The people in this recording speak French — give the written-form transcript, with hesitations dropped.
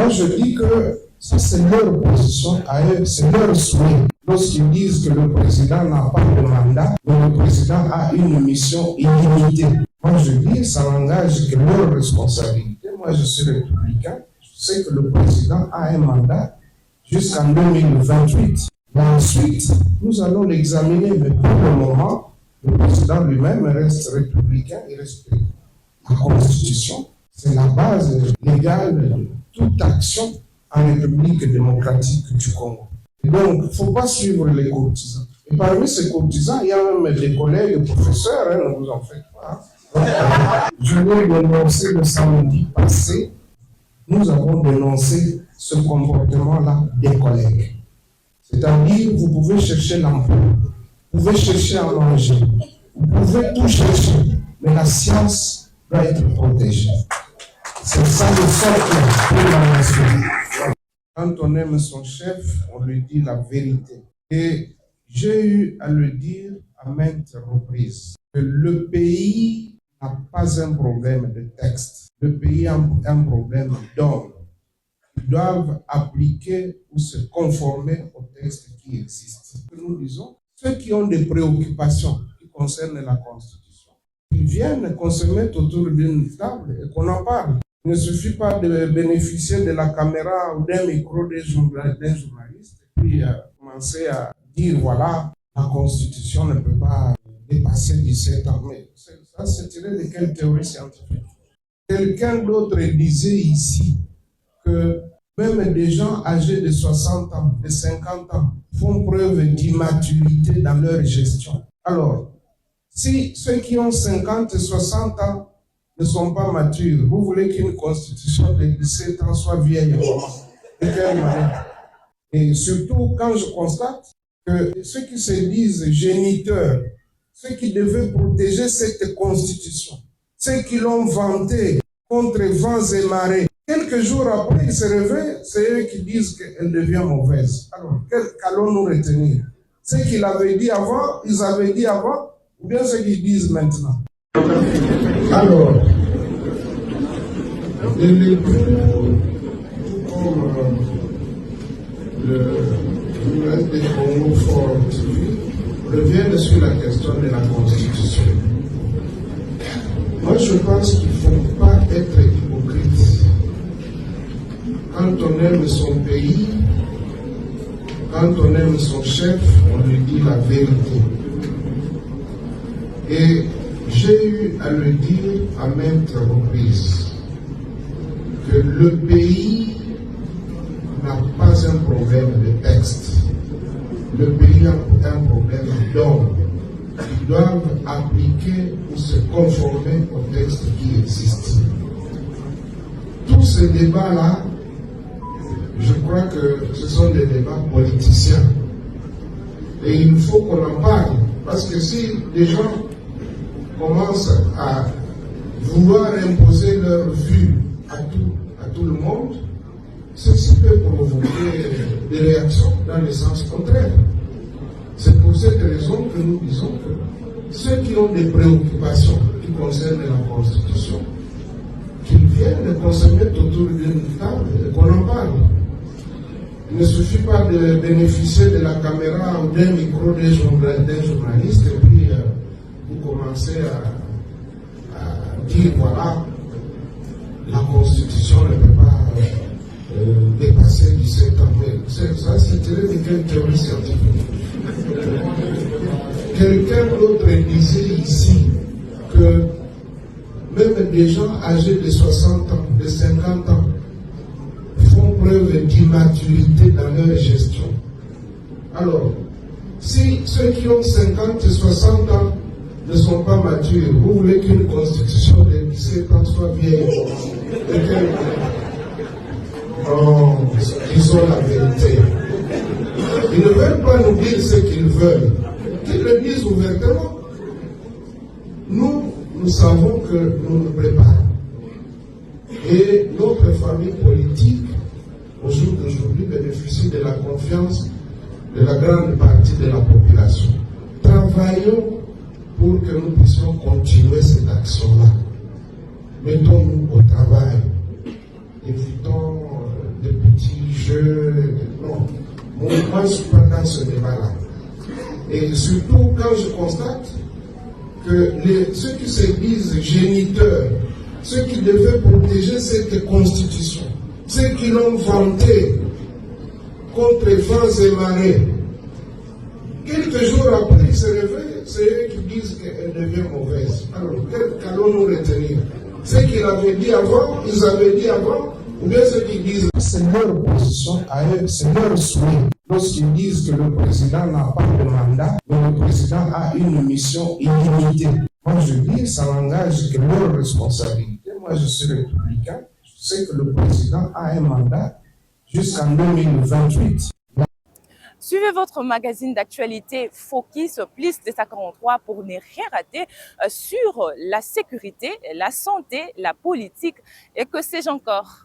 Moi, je dis que ça, c'est leur position à eux, c'est leur souhait. Lorsqu'ils disent que le président n'a pas de mandat, mais le président a une mission illimitée. Moi, je dis, ça n'engage que leur responsabilité. Moi, je suis républicain. Je sais que le président a un mandat jusqu'en 2028. Et ensuite, nous allons l'examiner. Mais pour le moment, le président lui-même reste républicain. Il respecte la Constitution. C'est la base légale de toute action en République démocratique du Congo. Et donc, il ne faut pas suivre les courtisans. Et parmi ces courtisans, il y a même des collègues professeurs, hein, ne vous en faites pas. Hein. Je l'ai dénoncé le samedi passé. Nous avons dénoncé ce comportement-là des collègues. C'est-à-dire, vous pouvez chercher l'emploi, vous pouvez chercher à manger, vous pouvez tout chercher, mais la science doit être protégée. C'est ça le socle pour la nation. Quand on aime son chef, on lui dit la vérité. Et j'ai eu à le dire à maintes reprises que le pays n'a pas un problème de texte. Le pays a un problème d'ordre. Ils doivent appliquer ou se conformer aux textes qui existent. Nous disons, ceux qui ont des préoccupations qui concernent la Constitution, ils viennent qu'on se mette autour d'une table et qu'on en parle. Il ne suffit pas de bénéficier de la caméra ou d'un micro d'un journaliste et puis commencer à dire, voilà, la Constitution ne peut pas dépasser 17 ans. Mais ça, c'est tiré de quelle théorie scientifique? Quelqu'un d'autre disait ici que même des gens âgés de 60 ans, de 50 ans, font preuve d'immaturité dans leur gestion. Alors, si ceux qui ont 50 et 60 ans ne sont pas matures, vous voulez qu'une constitution de 17 ans soit vieille? De quelle manière? Et surtout, quand je constate que ceux qui se disent géniteurs, ceux qui devaient protéger cette constitution, ceux qui l'ont vantée contre vents et marées, quelques jours après, ils se réveillent, c'est eux qui disent qu'elle devient mauvaise. Alors, qu'allons-nous retenir? Ceux qui l'avaient dit avant, ils avaient dit avant, ou bien ceux qui disent maintenant? Alors, les époux, comme le journal des Congo Fort TV, reviennent sur la question de la Constitution. Moi, je pense qu'il ne faut pas être hypocrite. Quand on aime son pays, quand on aime son chef, on lui dit la vérité. Et j'ai eu à le dire à maintes reprises que le pays n'a pas un problème de texte. Le pays a un problème d'ordre. Ils doivent appliquer ou se conformer aux textes qui existent. Tous ces débats-là, je crois que ce sont des débats politiciens. Et il faut qu'on en parle. Parce que si des gens commencent à vouloir imposer leur vue à tout le monde, ceci peut provoquer des réactions dans le sens contraire. C'est pour cette raison que nous disons que ceux qui ont des préoccupations qui concernent la Constitution, qu'ils viennent qu'on se mette autour d'une table et qu'on en parle. Il ne suffit pas de bénéficier de la caméra ou d'un micro d'un journaliste et puis vous commencez à dire voilà, la Constitution ne peut pas dépasser 17 ans. Mais ça, c'est tiré de quelle théorie scientifique? Quelqu'un d'autre disait ici que même des gens âgés de 60 ans, de 50 ans, font preuve d'immaturité dans leur gestion. Alors, si ceux qui ont 50 et 60 ans ne sont pas matures, vous voulez qu'une constitution de 17 ans soit vieille? Non, disons la vérité. Ils ne veulent pas nous dire ce qu'ils veulent. Qu'ils le disent ouvertement. Nous savons que nous nous préparons. Et notre famille politique, au jour d'aujourd'hui, bénéficie de la confiance de la grande partie de la population. Travaillons pour que nous puissions continuer cette action-là. Mettons-nous au travail. Évitons Et moi, je suis pas dans ce débat-là. Et surtout quand je constate que ceux qui se disent géniteurs, ceux qui devaient protéger cette constitution, ceux qui l'ont vantée contre vents et marées, quelques jours après, ils se réveillent, c'est eux qui disent qu'elle devient mauvaise. Alors, qu'allons-nous retenir? Ceux qui l'avaient dit avant, ils avaient dit avant, ou bien ceux qui disent... C'est leur position à eux, c'est leur souhait. Lorsqu'ils disent que le président n'a pas de mandat, mais le président a une mission illimitée. Moi, je dis, ça n'engage que leur responsabilité. Moi, je suis républicain. Je sais que le président a un mandat jusqu'en 2028. Suivez votre magazine d'actualité Focus plus 243 pour ne rien rater sur la sécurité, la santé, la politique et que sais-je encore.